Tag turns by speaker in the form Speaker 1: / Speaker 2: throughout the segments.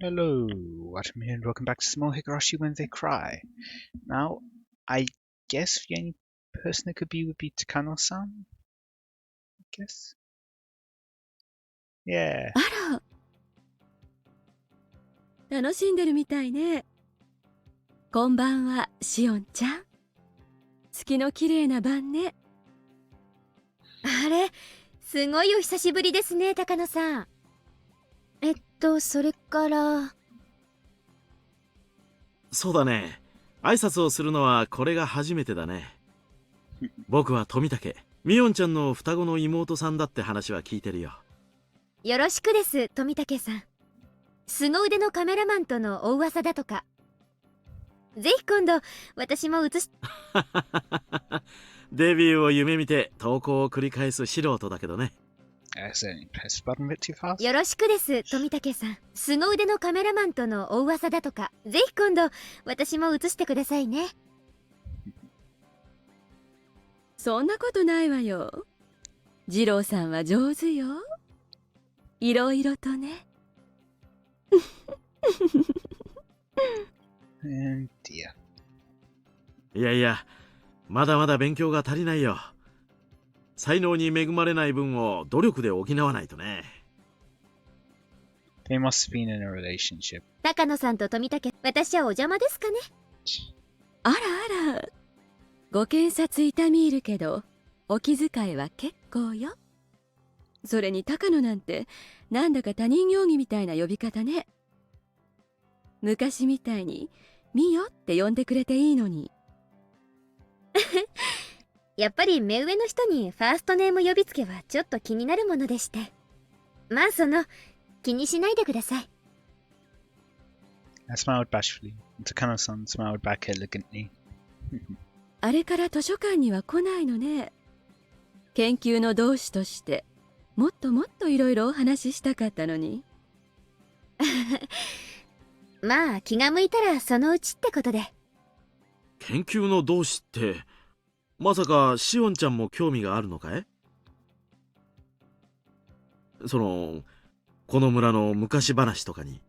Speaker 1: Hello, Watem here, and welcome back to some more Higurashi When They Cry. Now, I guess the only person it could be would be Takano-san? I guess? Yeah.
Speaker 2: あら、楽しんでるみたいね。こんばんは、しおんちゃん。月の綺麗な晩ね。
Speaker 3: あれ、すごいお久しぶりですね、高野さん。それから。
Speaker 4: そうだね。挨拶をするのはこれが初めてだね。僕は富武。みおんちゃんの双子の妹さんだって話は聞いてるよ。
Speaker 3: よろしくです、富武さん。凄腕のカメラマンとのお噂だとか。ぜひ今度、私も映し。
Speaker 4: デビューを夢見て投稿を繰り返す素人だけどね。
Speaker 1: I accidentally pressed the button a bit too fast.
Speaker 3: よろしくです、富武さん。凄腕のカメラマンとのお噂だとか。ぜひ今度、私も映してくださいね。
Speaker 2: そんなことないわよ。二郎さんは上手よ。いろいろとね。
Speaker 1: And dear.
Speaker 4: いやいや、まだまだ勉強が足りないよ。才能に恵まれない分を努力で補わないとね。
Speaker 1: They must have been in a relationship.
Speaker 3: 高野さんと富武、私はお邪魔ですかね。
Speaker 2: あらあら。ご検察痛み入るけど、お気遣いは結構よ。それに高野なんて、なんだか他人行儀みたいな呼び方ね。昔みたいに、みよって呼んでくれていいのに。
Speaker 3: やっぱり目上の人にファーストネーム呼びつけはちょっと気になるものでして。まあ気にしないでください。
Speaker 1: I smiled bashfully, and Takano-san smiled back elegantly.
Speaker 2: あれから図書館には来ないのね。研究の同志として、もっともっといろいろお話ししたかったのに。
Speaker 3: まあ気が向いたらそのうちってことで。
Speaker 4: 研究の同志って、まさかしおんちゃんも興味があるのかい？この村の昔話とかに。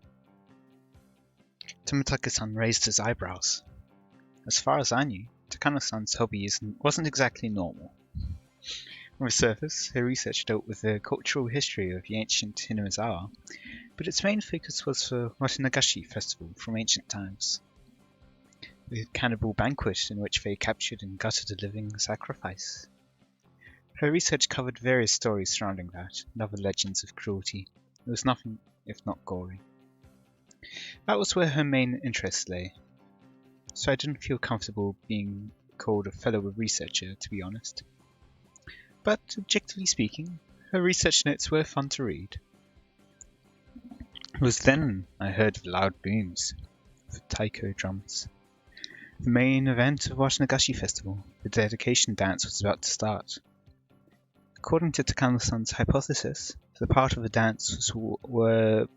Speaker 1: Tomitake-san raised his eyebrows. As far as I knew, Takano-san's hobby wasn't exactly normal. On the surface, her research dealt with the cultural history of the ancient Hinamizawa, but its main focus was the Watem festival from ancient times. The cannibal banquet in which they captured and gutted a living sacrifice. Her research covered various stories surrounding that, and other legends of cruelty. It was nothing if not gory. That was where her main interest lay, so I didn't feel comfortable being called a fellow researcher, to be honest. But objectively speaking, her research notes were fun to read. It was then I heard the loud booms of the taiko drums. The main event of Watem Festival, the dedication dance, was about to start. According to Takano-san's hypothesis, the part of the dance where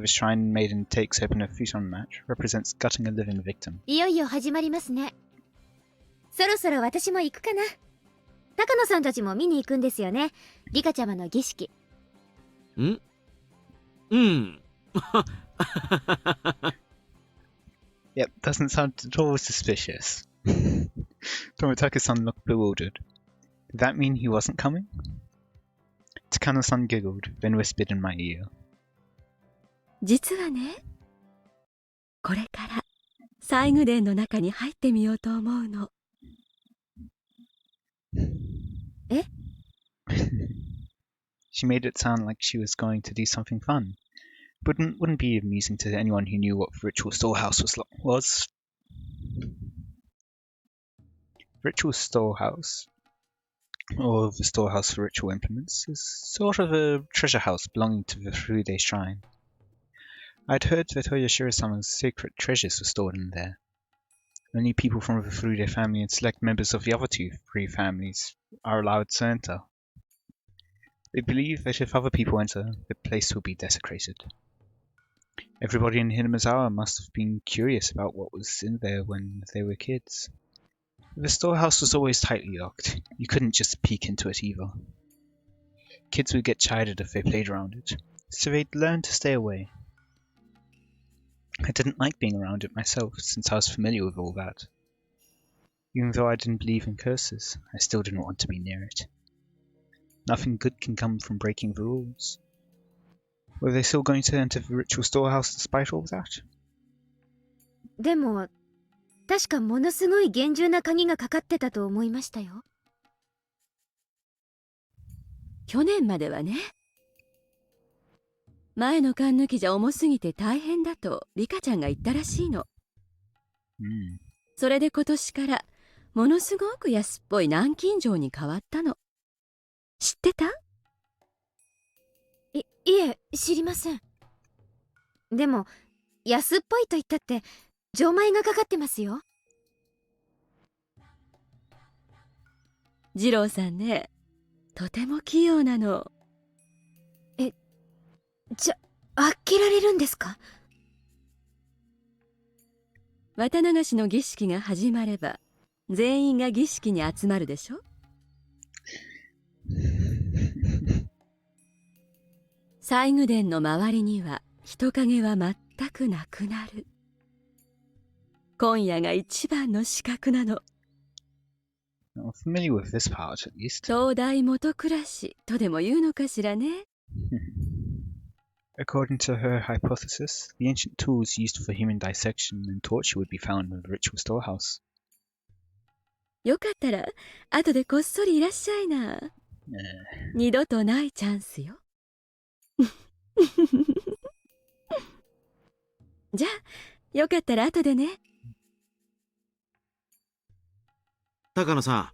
Speaker 1: the shrine maiden takes open a futon mat represents gutting a living victim.
Speaker 3: いよいよ始まりますね。そろそろ私も行くかな。高野さんたちも見に行くんですよね。リカちゃまの儀式。
Speaker 4: うん。
Speaker 1: Yep, doesn't sound at all suspicious. Tomitake-san looked bewildered. Did that mean he wasn't coming? Takano-san giggled, then whispered in my ear.
Speaker 2: 実はね、これから西宮殿の中に入ってみようと思うの。
Speaker 3: え？
Speaker 1: She made it sound like she was going to do something fun. Wouldn't be amusing to anyone who knew what the ritual storehouse was. Ritual storehouse, or the storehouse for ritual implements, is sort of a treasure house belonging to the Furude shrine. I'd heard that Oyashiro-sama's sacred treasures were stored in there. Only people from the Furude family and select members of the other three families are allowed to enter. They believe that if other people enter, the place will be desecrated. Everybody in Hinamizawa must have been curious about what was in there when they were kids. The storehouse was always tightly locked. You couldn't just peek into it either. Kids would get chided if they played around it, so they'd learn to stay away. I didn't like being around it myself, since I was familiar with all that. Even though I didn't believe in curses, I still didn't want to be near it. Nothing good can come from breaking the rules. Were they still going to enter the ritual storehouse despite all that?
Speaker 3: でも確かものすごい厳重な鍵がかかってたと思いましたよ。
Speaker 2: 去年まではね。前の缶抜きじゃ重すぎて大変だとリカちゃんが言ったらしいの。それで今年からものすごく安っぽい南京錠に変わったの。知ってた？
Speaker 3: いえ、知りません。でも安っぽいと言ったって錠前がかかってますよ。
Speaker 2: 二郎さんね、とても器用なの。
Speaker 3: 開けられるんですか？
Speaker 2: 綿流しの儀式が始まれば全員が儀式に集まるでしょ。西宮殿の周りには人影は全くなくなる。今夜が一番の資格なの。
Speaker 1: I'm familiar with this part, at least.
Speaker 2: 東大元暮らしとでも言うのかしらね。
Speaker 1: According to her hypothesis, the ancient tools used for human dissection and torture would be found in the ritual storehouse.
Speaker 2: よかったら後でこっそりいらっしゃいな。二度とないチャンスよ。じゃあよかったら後でね。
Speaker 4: 高野さん、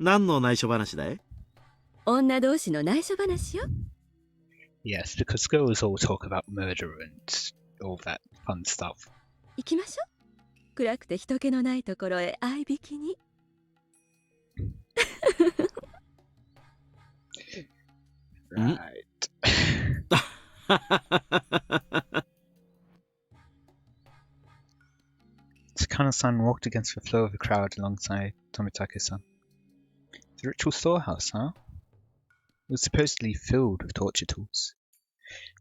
Speaker 4: 何の内緒話だい？
Speaker 2: 女同士の内緒話よ。
Speaker 1: Yes, because girls all talk about murder and all that fun stuff.
Speaker 2: 行きましょう。暗くて人気のないところへ相引きに。
Speaker 1: Right. Takano-san walked against the flow of the crowd alongside Tomitake-san. The ritual storehouse, huh? It was supposedly filled with torture tools.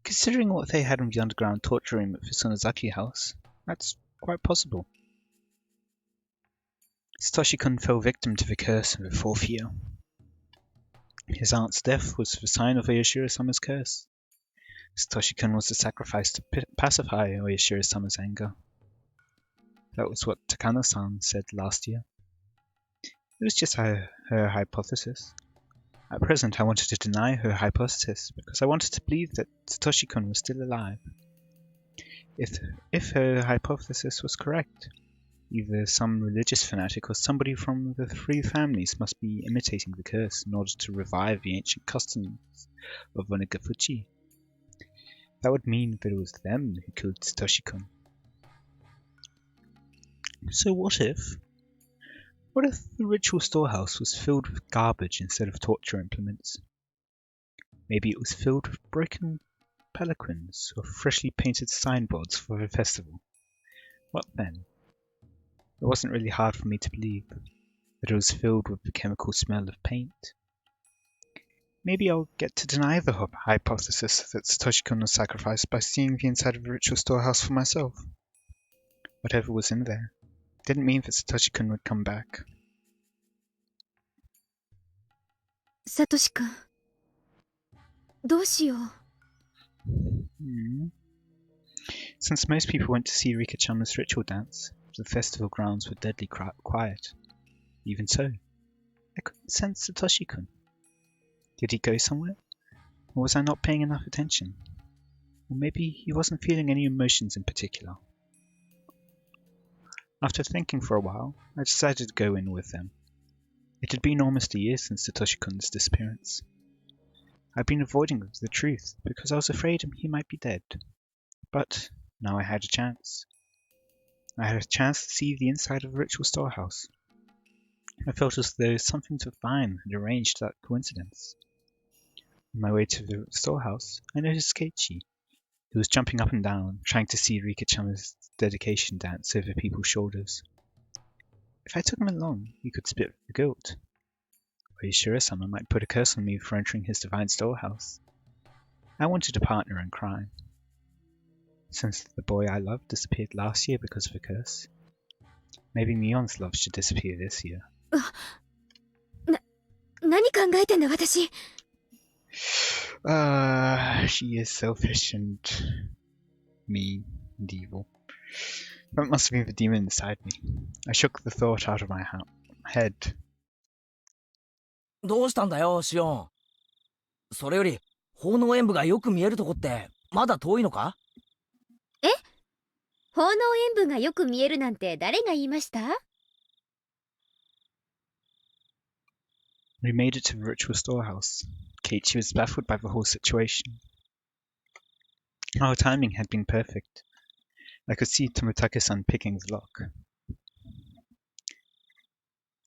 Speaker 1: Considering what they had in the underground torture room at the Sonozaki house, that's quite possible. Satoshi-kun fell victim to the curse in the fourth year. His aunt's death was the sign of Oyashiro-sama's curse. Satoshi-kun was the sacrifice to pacify Oyashiro-sama's anger. That was what Takano-san said last year. It was just her hypothesis. At present, I wanted to deny her hypothesis because I wanted to believe that Satoshi-kun was still alive. If her hypothesis was correct, either some religious fanatic or somebody from the three families must be imitating the curse in order to revive the ancient customs of Onagafuchi. That would mean that it was them who killed Satoshi-kun. So what if the ritual storehouse was filled with garbage instead of torture implements? Maybe it was filled with broken palanquins or freshly painted signboards for a festival. What then? It wasn't really hard for me to believe that it was filled with the chemical smell of paint. Maybe I'll get to deny the hypothesis that Satoshi-kun was sacrificed by seeing the inside of the ritual storehouse for myself. Whatever was in there didn't mean that Satoshi-kun would come back.
Speaker 3: サトシ君、どうしよう。
Speaker 1: Since most people went to see Rika-chan's ritual dance, the festival grounds were deadly quiet. Even so, I couldn't sense Satoshi-kun. Did he go somewhere? Or was I not paying enough attention? Or maybe he wasn't feeling any emotions in particular. After thinking for a while, I decided to go in with them. It had been almost a year since Satoshi-kun's disappearance. I'd been avoiding the truth because I was afraid he might be dead. But now I had a chance. I had a chance to see the inside of the ritual storehouse. I felt as though something divine had arranged that coincidence. On my way to the storehouse, I noticed Keiichi, who was jumping up and down, trying to see Rika-chan's dedication dance over people's shoulders. If I took him along, he could split the guilt. Oyashiro-sama might put a curse on me for entering his divine storehouse. I wanted a partner in crime. Since the boy I loved disappeared last year because of a curse, maybe Mion's love should disappear this year.
Speaker 3: 何考えてんだ私。
Speaker 1: She is selfish and mean and evil. That must have been the demon inside me. I shook the thought out of my head.
Speaker 5: どうしたんだよシオン。それより奉納演舞がよく見えるとこってまだ遠いのか？
Speaker 3: え？奉納演舞がよく見えるなんて誰が言いました？
Speaker 1: We made it to the ritual storehouse. Keiichi was baffled by the whole situation. Our timing had been perfect. I could see Tomitake-san picking the lock.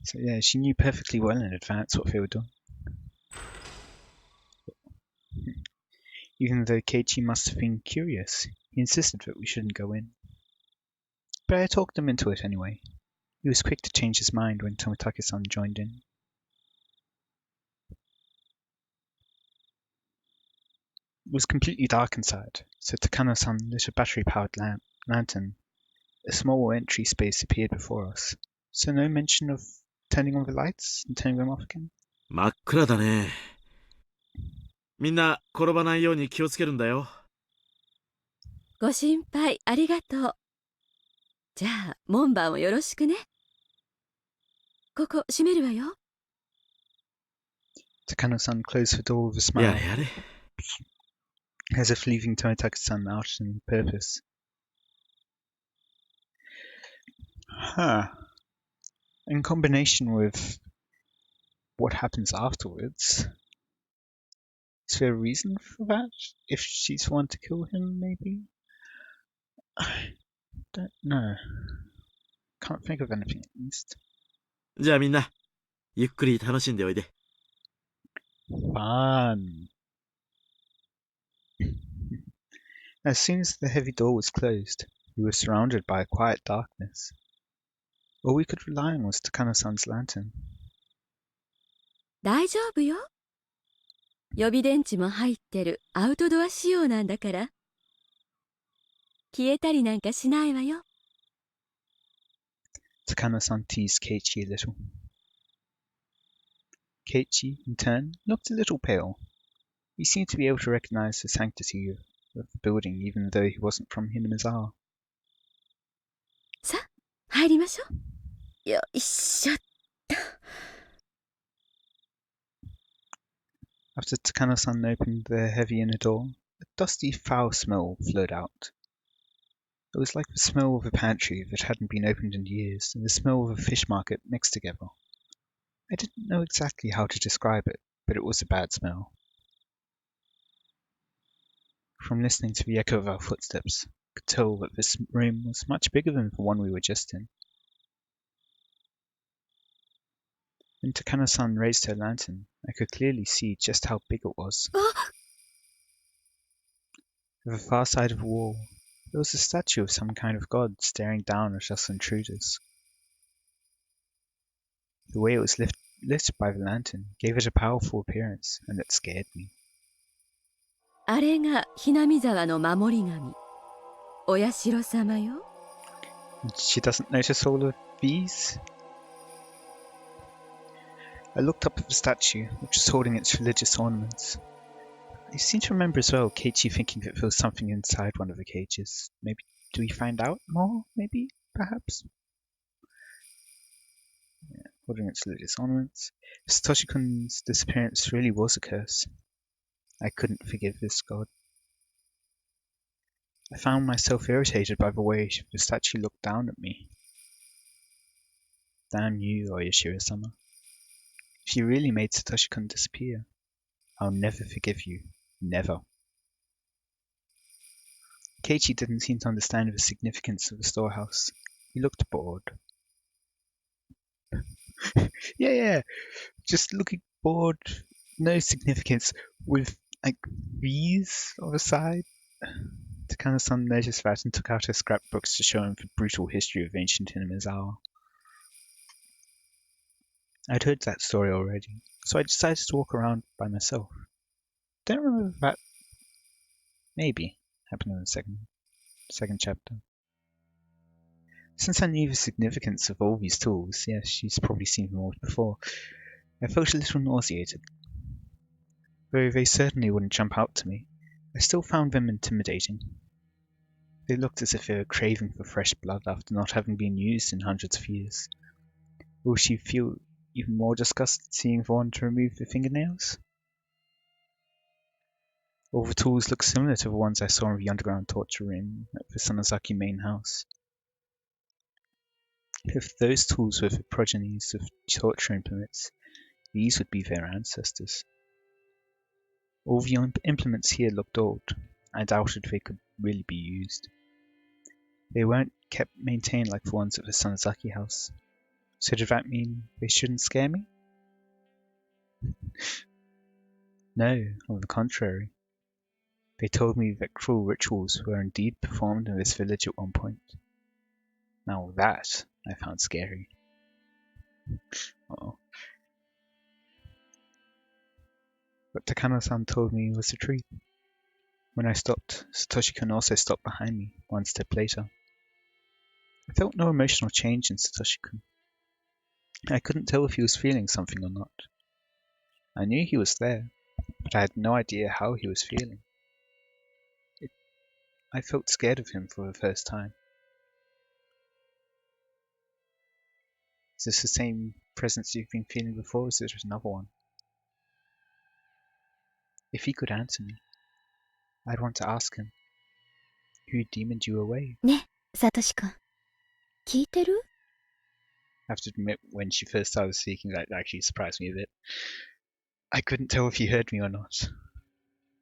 Speaker 1: So yeah, she knew perfectly well in advance what they were doing. Even though Keiichi must have been curious, he insisted that we shouldn't go in. But I talked him into it anyway. He was quick to change his mind when Tomitake-san joined in. It was completely dark inside, so Takano-san lit a battery-powered lantern. A small entry space appeared before us, so no mention of turning on the lights and turning them off again.
Speaker 4: 真っ暗だね。みんな転ばないように気をつけるんだよ。
Speaker 2: ご心配ありがとう。じゃあ門番をよろしくね。ここ閉めるわよ。
Speaker 1: Takano-san closed the door with a smile,
Speaker 4: やれやれ。
Speaker 1: as if leaving Tomitake-san out on purpose. In combination with what happens afterwards, is there a reason for that? If she's the one to kill him, maybe? I don't know. Can't think of anything at least.
Speaker 4: じゃあみんなゆっくり楽しんでおいで。
Speaker 1: Fun. As soon as the heavy door was closed, we were surrounded by a quiet darkness. All we could rely on was Takano-san's lantern.
Speaker 2: 大丈夫よ。予備電池も入ってるアウトドア仕様なんだから。消えたりなんかしないわよ。
Speaker 1: Takano-san teased Keiichi a little. Keiichi, in turn, looked a little pale. He seemed to be able to recognize the sanctity of the building even though he wasn't from Hinamizawa.
Speaker 2: さあ、入りましょう。よいしょっと。
Speaker 1: After Takano-san opened the heavy inner door, a dusty, foul smell flowed out. It was like the smell of a pantry that hadn't been opened in years and the smell of a fish market mixed together. I didn't know exactly how to describe it, but it was a bad smell. From listening to the echo of our footsteps, I could tell that this room was much bigger than the one we were just in. When Takano-san raised her lantern, I could clearly see just how big it was. At the far side of the wall, there was a statue of some kind of god staring down at us intruders. The way it was lit by the lantern gave it a powerful appearance, and it scared me.
Speaker 2: あれがひなみ沢の守り神。お社様よ。
Speaker 1: She doesn't notice all of these? I looked up at the statue, which was holding its religious ornaments. I seem to remember as well Keiichi thinking that there was something inside one of the cages. Maybe, do we find out more? Maybe? Perhaps? Yeah, holding its religious ornaments. Satoshi-kun's disappearance really was a curse. I couldn't forgive this god. I found myself irritated by the way the statue looked down at me. Damn you, Oyashiro-sama. If you really made Satoshi-kun disappear, I'll never forgive you. Never. Keiichi didn't seem to understand the significance of the storehouse. He looked bored. yeah. Just looking bored. No significance. With, like, these on the side. Takano-san noticed that and took out her scrapbooks to show him the brutal history of ancient Hinamizawa. I'd heard that story already, so I decided to walk around by myself. Don't remember that Maybe. Happened in the second chapter. Since I knew the significance of all these tools, yes, she's probably seen them all before, I felt a little nauseated. Though they certainly wouldn't jump out to me, I still found them intimidating. They looked as if they were craving for fresh blood after not having been used in hundreds of years. Will she feel even more disgusted seeing the one to remove the fingernails? All the tools look similar to the ones I saw in the underground torture room at the Sonozaki main house. If those tools were the progenies of torture implements, these would be their ancestors. All the implements here looked old. I doubted they could really be used. They weren't kept maintained like the ones at the Sonozaki house. So did that mean they shouldn't scare me? No, on the contrary. They told me that cruel rituals were indeed performed in this village at one point. Now that I found scary. Uh-oh. What Takano-san told me was the truth. When I stopped, Satoshi-kun also stopped behind me, one step later. I felt no emotional change in Satoshi-kun. I couldn't tell if he was feeling something or not. I knew he was there, but I had no idea how he was feeling. I felt scared of him for the first time. Is this the same presence you've been feeling before, or is there another one? If he could answer me, I'd want to ask him, who demoned you away?
Speaker 3: ね、サトシ君。聞いてる？
Speaker 1: I have to admit, when she first started speaking, that actually surprised me a bit. I couldn't tell if he heard me or not.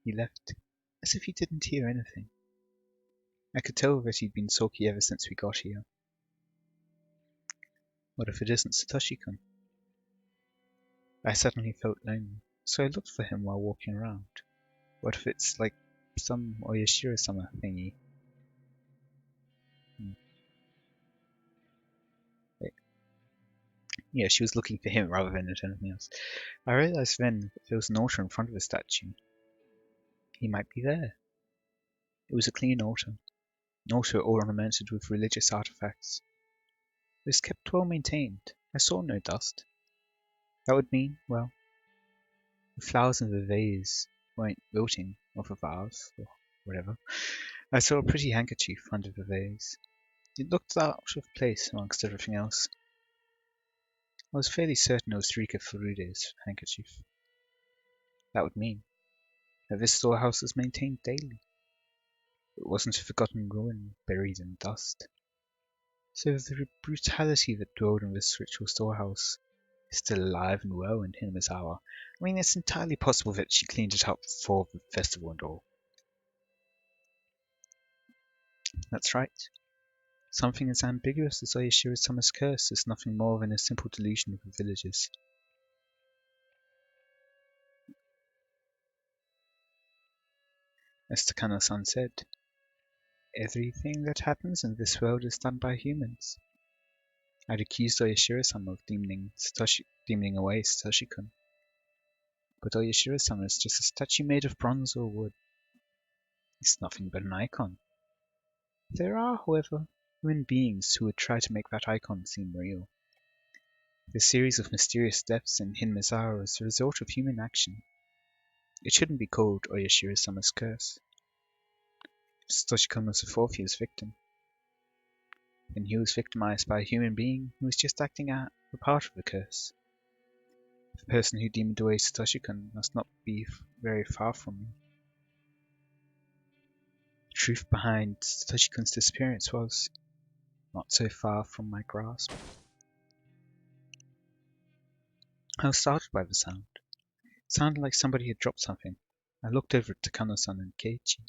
Speaker 1: He left, as if he didn't hear anything. I could tell that he'd been sulky ever since we got here. What if it isn't Satoshi-kun? I suddenly felt lonely, so I looked for him while walking around. What if it's like some Oyashiro-sama thingy? Wait. Yeah, she was looking for him rather than at anything else. I realized then that there was an altar in front of the statue. He might be there. It was a clean altar. An altar all ornamented with religious artifacts. It was kept well maintained. I saw no dust. That would mean, well, the flowers in the vase weren't wilting off a vase, or whatever. I saw a pretty handkerchief under the vase. It looked out of place amongst everything else. I was fairly certain it was Rika Furude's handkerchief. That would mean that this storehouse was maintained daily. It wasn't a forgotten ruin buried in dust. So the brutality that dwelled in this ritual storehouse is still alive and well in Hinamizawa. I mean, it's entirely possible that she cleaned it up before the festival and all. That's right. Something as ambiguous as Oyashiro-sama's curse is nothing more than a simple delusion of the villagers. As Takano-san said, everything that happens in this world is done by humans. I'd accused Oyashiro-sama of demoning away Satoshi-kun. But Oyashiro-sama is just a statue made of bronze or wood. It's nothing but an icon. There are, however, human beings who would try to make that icon seem real. The series of mysterious deaths in Hinamizawa is the result of human action. It shouldn't be called Oyashiro-sama's curse. Satoshi-kun was the fourth victim. And he was victimized by a human being who was just acting out a part of the curse. The person who demoned away Satoshi-kun must not be very far from me. The truth behind Satoshi-kun's disappearance was not so far from my grasp. I was startled by the sound. It sounded like somebody had dropped something. I looked over at Takano-san and Keiichi.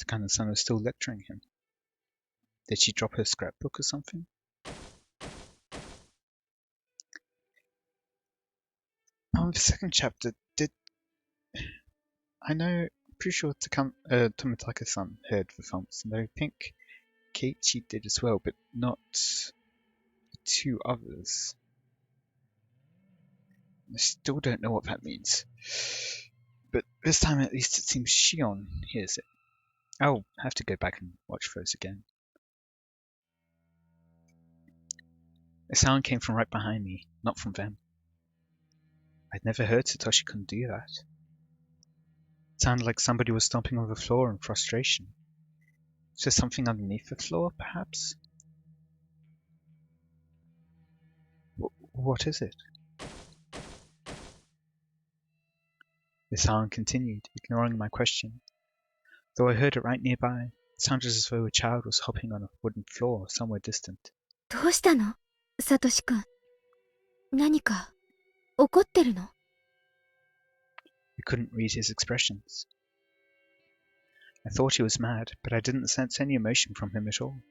Speaker 1: Takano-san was still lecturing him. Did she drop her scrapbook or something? The second chapter, I know, I'm pretty sure Tomitaka-san heard the thumps, and I think Keiichi did as well, but not the two others. I still don't know what that means. But this time at least it seems Shion hears it. I'll have to go back and watch for us again. The sound came from right behind me, not from them. I'd never heard Satoshi-kun do that. It sounded like somebody was stomping on the floor in frustration. Is there something underneath the floor, perhaps? What is it? The sound continued, ignoring my question. Though I heard it right nearby, it sounded as though a child was hopping on a wooden floor somewhere distant.
Speaker 3: どうしたのサトシくん。何か怒ってるの
Speaker 1: I couldn't read his expressions. I thought he was mad, but I didn't sense any emotion from him at all.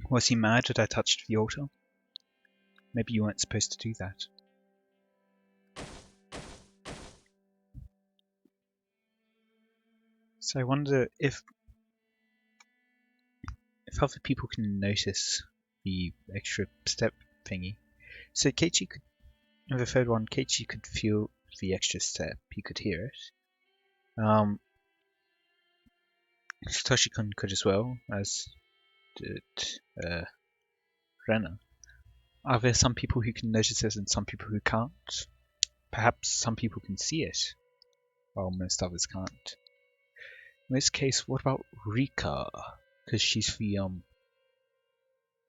Speaker 1: Was he mad that I touched the altar? Maybe you weren't supposed to do that. So I wonder if other people can notice the extra step thingy. So Keiichi could, in the third one, Keiichi could feel the extra step. He could hear it. Satoshi-kun could as well, as did Rena. Are there some people who can notice it and some people who can't? Perhaps some people can see it, while most others can't. In this case, what about Rika? Because she's the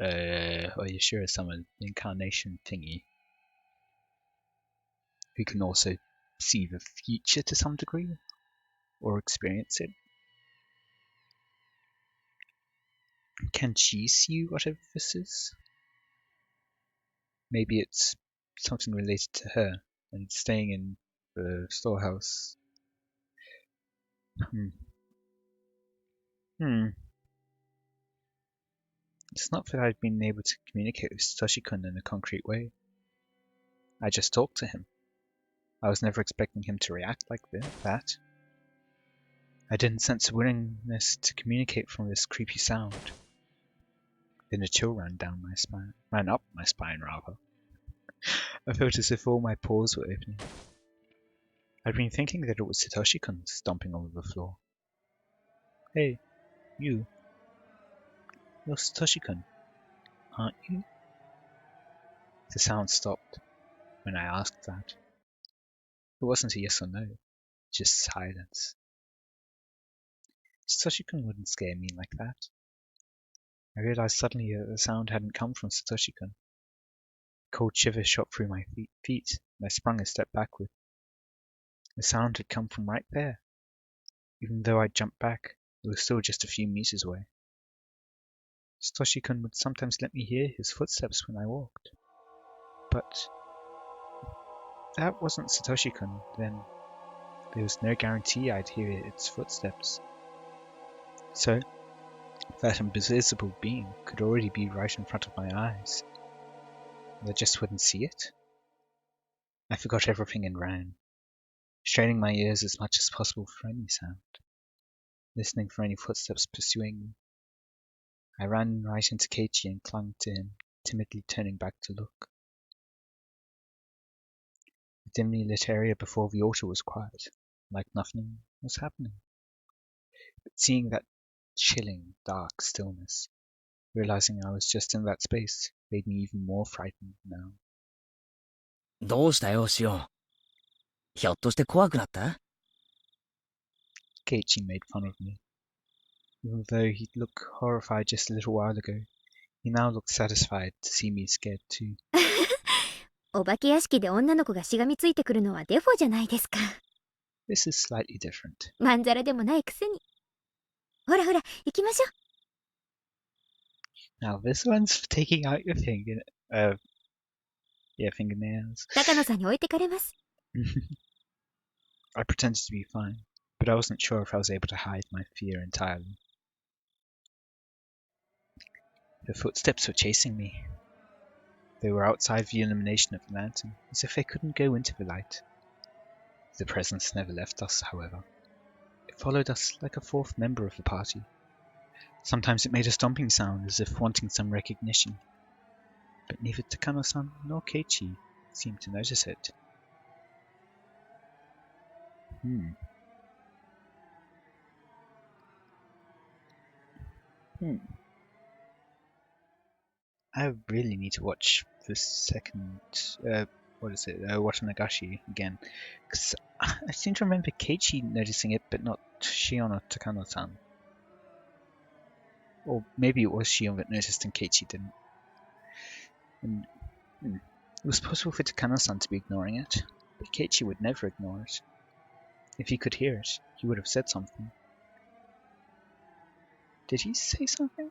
Speaker 1: Yashira summon incarnation thingy, who can also see the future to some degree, or experience it. Can she see whatever this is? Maybe it's something related to her and staying in the storehouse. It's not that I'd been able to communicate with Satoshi-kun in a concrete way. I just talked to him. I was never expecting him to react like that. I didn't sense a willingness to communicate from this creepy sound. Then a chill ran up my spine rather. I felt as if all my pores were opening. I'd been thinking that it was Satoshi-kun stomping over the floor. Hey, you. You're Satoshi-kun, aren't you? The sound stopped when I asked that. It wasn't a yes or no, just silence. Satoshi-kun wouldn't scare me like that. I realized suddenly that the sound hadn't come from Satoshi-kun. A cold shiver shot through my feet, and I sprung a step backward. The sound had come from right there. Even though I'd jumped back, it was still just a few meters away. Satoshi-kun would sometimes let me hear his footsteps when I walked. But if that wasn't Satoshi-kun, then there was no guarantee I'd hear its footsteps. So, that invisible being could already be right in front of my eyes. And I just wouldn't see it. I forgot everything and ran, straining my ears as much as possible for any sound, listening for any footsteps pursuing me. I ran right into Keiichi and clung to him, timidly turning back to look. The dimly lit area before the altar was quiet, like nothing was happening. But seeing that chilling, dark stillness, realizing I was just in that space, made me even more frightened now.
Speaker 5: どうしたよ、シオン。ひょっとして怖くなった
Speaker 1: Keiichi made fun of me. Even though he'd looked horrified just a little while ago, he now looked satisfied to see me scared too.
Speaker 3: お化け屋敷で女の子がしがみついてくるのはデフォじゃないですか。
Speaker 1: This is slightly different.
Speaker 3: まんざらでもないくせに。ほらほら、行きましょう。
Speaker 1: Now this one's for taking out your fingernails.
Speaker 3: 高野さんに置いてかれます。
Speaker 1: I pretended to be fine, but I wasn't sure if I was able to hide my fear entirely. The footsteps were chasing me. They were outside the illumination of the lantern, as if they couldn't go into the light. The presence never left us, however. It followed us like a fourth member of the party. Sometimes it made a stomping sound, as if wanting some recognition. But neither Takano-san nor Keiichi seemed to notice it. Hmm. I really need to watch the second, Watem again. Because I seem to remember Keiichi noticing it, but not Shion or Takano-san. Or maybe it was Shion that noticed and Keiichi didn't. And, it was possible for Takano-san to be ignoring it, but Keiichi would never ignore it. If he could hear it, he would have said something. Did he say something?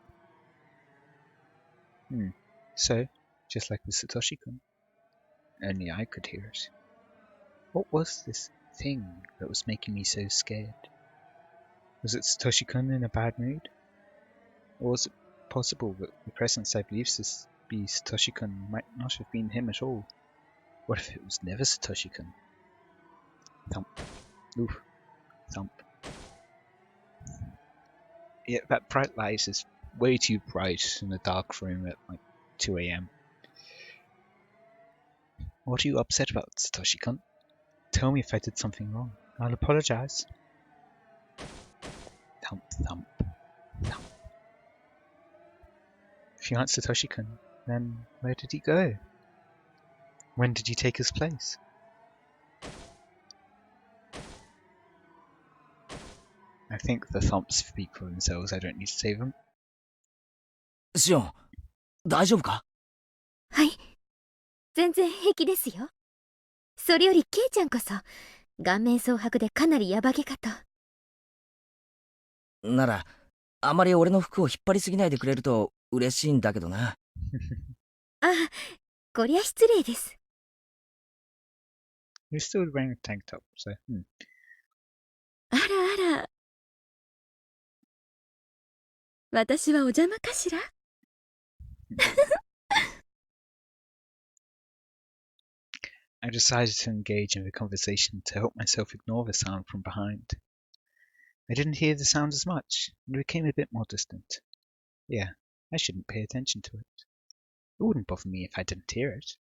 Speaker 1: So, just like with Satoshi-kun, only I could hear it. What was this thing that was making me so scared? Was it Satoshi-kun in a bad mood? Or was it possible that the presence I believed to be Satoshi-kun might not have been him at all? What if it was never Satoshi-kun? Thump. Oof. Thump. Yeah, that bright light is way too bright in a dark room at like 2 AM. What are you upset about, Satoshi-kun? Tell me if I did something wrong. I'll apologize. Thump, thump, thump. If you aren't Satoshi-kun, then where did he go? When did he take his place? I think the thumps speak for themselves. I don't need to say them.
Speaker 5: シオン、大丈夫か？
Speaker 3: はい。全然平気ですよ。それよりケイちゃんこそ、顔面蒼白でかなりヤバげかと。
Speaker 5: なら、あまり俺の服を引っ張りすぎないでくれると嬉しいんだけどな。
Speaker 3: あ、こりゃ失礼です。
Speaker 1: You're still wearing a tank top, so.
Speaker 2: あらあら。私はお邪魔かしら？I
Speaker 1: decided to engage in the conversation to help myself ignore the sound from behind. I didn't hear the sound as much, and it became a bit more distant. Yeah, I shouldn't pay attention to it. It wouldn't bother me if I didn't hear it.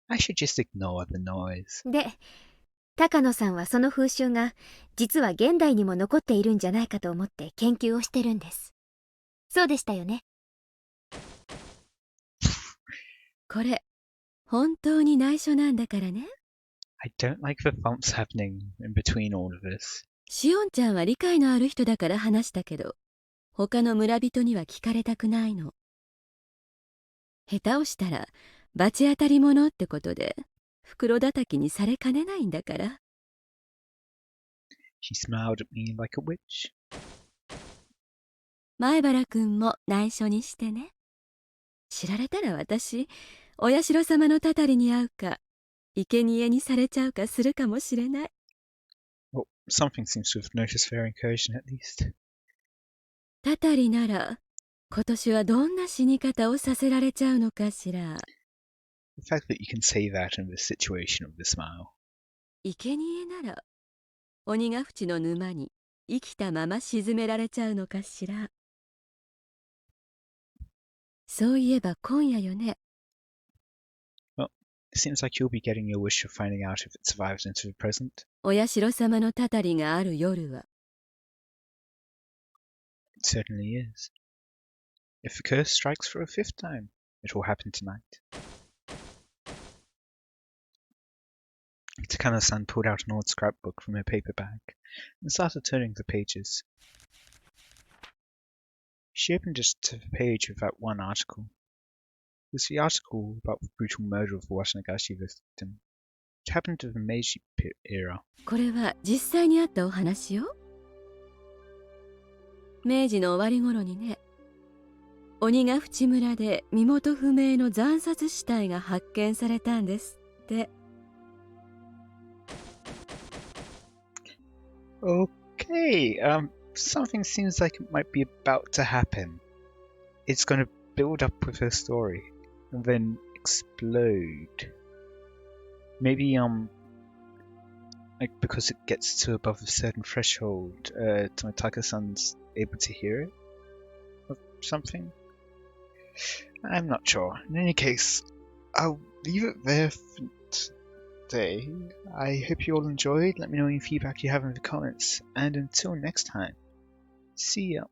Speaker 1: I should just ignore the noise.
Speaker 3: で、高野さんはその風習が実は現代にも残っているんじゃないかと思って研究をしてるんです。そうでしたよね。
Speaker 2: これ、本当に内緒なんだからね。
Speaker 1: I don't like the thumps happening in between all of this.
Speaker 2: シオンちゃんは理解のある人だから話したけど、他の村人には聞かれたくないの。下手をしたら罰当たり者ってことで袋叩きにされかねないんだから。
Speaker 1: She smiled at me like a witch.
Speaker 2: 前原くんも内緒にしてね。知られたら私、お社様のたたりに会うか、生贄にされちゃうかするかもしれない。
Speaker 1: Well, something seems to have noticed their incursion at least.
Speaker 2: たたりなら、今年はどんな死に方をさせられちゃうのかしら。
Speaker 1: The fact that you can say that in the situation of the smile.
Speaker 2: 生贄なら、鬼ヶ淵の沼に生きたまま沈められちゃうのかしら。そういえば今夜よね。
Speaker 1: Well, it seems like you'll be getting your wish of finding out if it survives into the present.
Speaker 2: お社様のたたりがある夜は。
Speaker 1: It certainly is. If the curse strikes for a fifth time, it will happen tonight. Takano-san pulled out an old scrapbook from her paper bag and started turning the pages. She opened just to the page with that one article. It was the article about the brutal murder of the Watem victim. It happened in the Meiji era.
Speaker 2: これは実際にあったお話よ。明治の終わり頃にね、鬼ヶ淵村で身元不明の惨殺死体が発見されたんですって。
Speaker 1: Okay, something seems like it might be about to happen. It's going to build up with her story and then explode. Maybe, like because it gets to above a certain threshold, Tomitaka-san's able to hear it? Or something? I'm not sure. In any case, I'll leave it there day. I hope you all enjoyed. Let me know any feedback you have in the comments. And until next time, see ya.